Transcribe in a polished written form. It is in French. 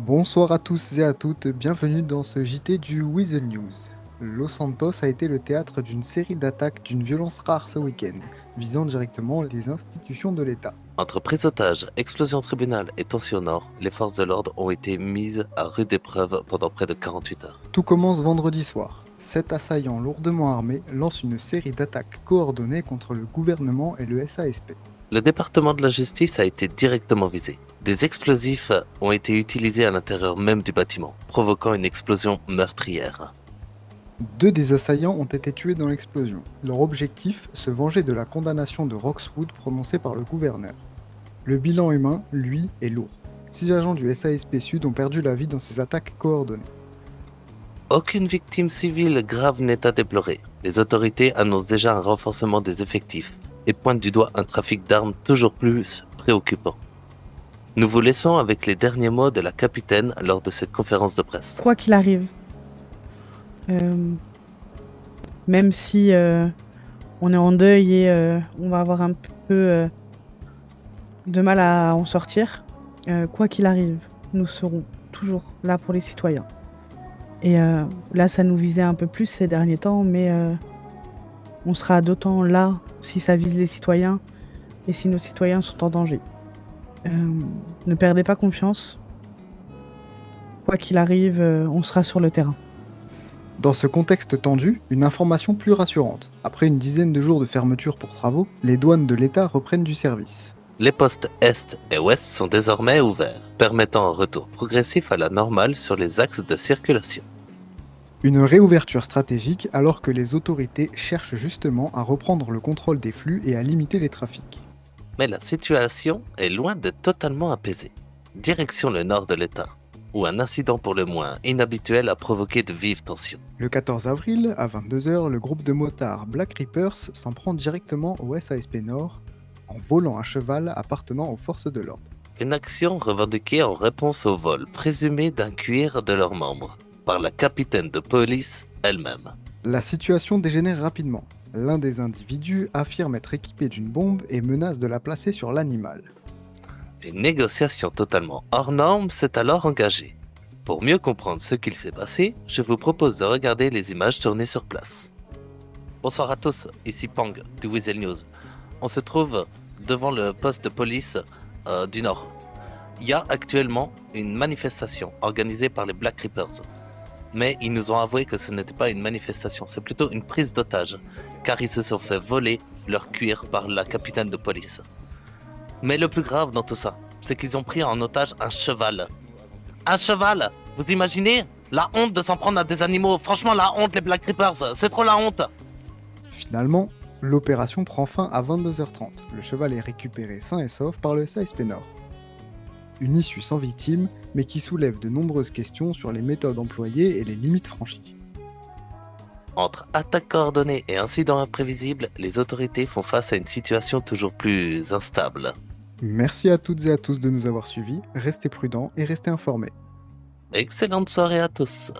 Bonsoir à tous et à toutes, bienvenue dans ce JT du Weasel News. Los Santos a été le théâtre d'une série d'attaques d'une violence rare ce week-end, visant directement les institutions de l'État. Entre prise d'otage, explosion tribunal et tension au nord, les forces de l'ordre ont été mises à rude épreuve pendant près de 48 heures. Tout commence vendredi soir. 7 assaillants lourdement armés lancent une série d'attaques coordonnées contre le gouvernement et le SASP. Le département de la justice a été directement visé. Des explosifs ont été utilisés à l'intérieur même du bâtiment, provoquant une explosion meurtrière. 2 des assaillants ont été tués dans l'explosion. Leur objectif, se venger de la condamnation de Roxwood prononcée par le gouverneur. Le bilan humain, lui, est lourd. 6 agents du SASP Sud ont perdu la vie dans ces attaques coordonnées. Aucune victime civile grave n'est à déplorer. Les autorités annoncent déjà un renforcement des effectifs et pointent du doigt un trafic d'armes toujours plus préoccupant. Nous vous laissons avec les derniers mots de la capitaine lors de cette conférence de presse. Quoi qu'il arrive, même si on est en deuil et on va avoir un peu de mal à en sortir, quoi qu'il arrive, nous serons toujours là pour les citoyens. Et là, ça nous visait un peu plus ces derniers temps, mais on sera d'autant là si ça vise les citoyens et si nos citoyens sont en danger. Ne perdez pas confiance. Quoi qu'il arrive, on sera sur le terrain. Dans ce contexte tendu, une information plus rassurante. Après une dizaine de jours de fermeture pour travaux, les douanes de l'État reprennent du service. Les postes Est et Ouest sont désormais ouverts, permettant un retour progressif à la normale sur les axes de circulation. Une réouverture stratégique alors que les autorités cherchent justement à reprendre le contrôle des flux et à limiter les trafics. Mais la situation est loin d'être totalement apaisée. Direction le nord de l'État, où un incident pour le moins inhabituel a provoqué de vives tensions. Le 14 avril, à 22 h, le groupe de motards Black Reapers s'en prend directement au SASP Nord en volant un cheval appartenant aux forces de l'ordre. Une action revendiquée en réponse au vol présumé d'un cuir de leurs membres, par la capitaine de police elle-même. La situation dégénère rapidement. L'un des individus affirme être équipé d'une bombe et menace de la placer sur l'animal. Une négociation totalement hors norme s'est alors engagée. Pour mieux comprendre ce qu'il s'est passé, je vous propose de regarder les images tournées sur place. Bonsoir à tous, ici Pang du Weasel News. On se trouve devant le poste de police du Nord. Il y a actuellement une manifestation organisée par les Black Reapers. Mais ils nous ont avoué que ce n'était pas une manifestation, c'est plutôt une prise d'otage, car ils se sont fait voler leur cuir par la capitaine de police. Mais le plus grave dans tout ça, c'est qu'ils ont pris en otage un cheval. Un cheval! Vous imaginez? La honte de s'en prendre à des animaux. Franchement, la honte, les Black Reapers. C'est trop la honte. Finalement, l'opération prend fin à 22 h 30. Le cheval est récupéré sain et sauf par le SASP Nord. Une issue sans victime, mais qui soulève de nombreuses questions sur les méthodes employées et les limites franchies. Entre attaques coordonnées et incidents imprévisibles, les autorités font face à une situation toujours plus instable. Merci à toutes et à tous de nous avoir suivis, restez prudents et restez informés. Excellente soirée à tous.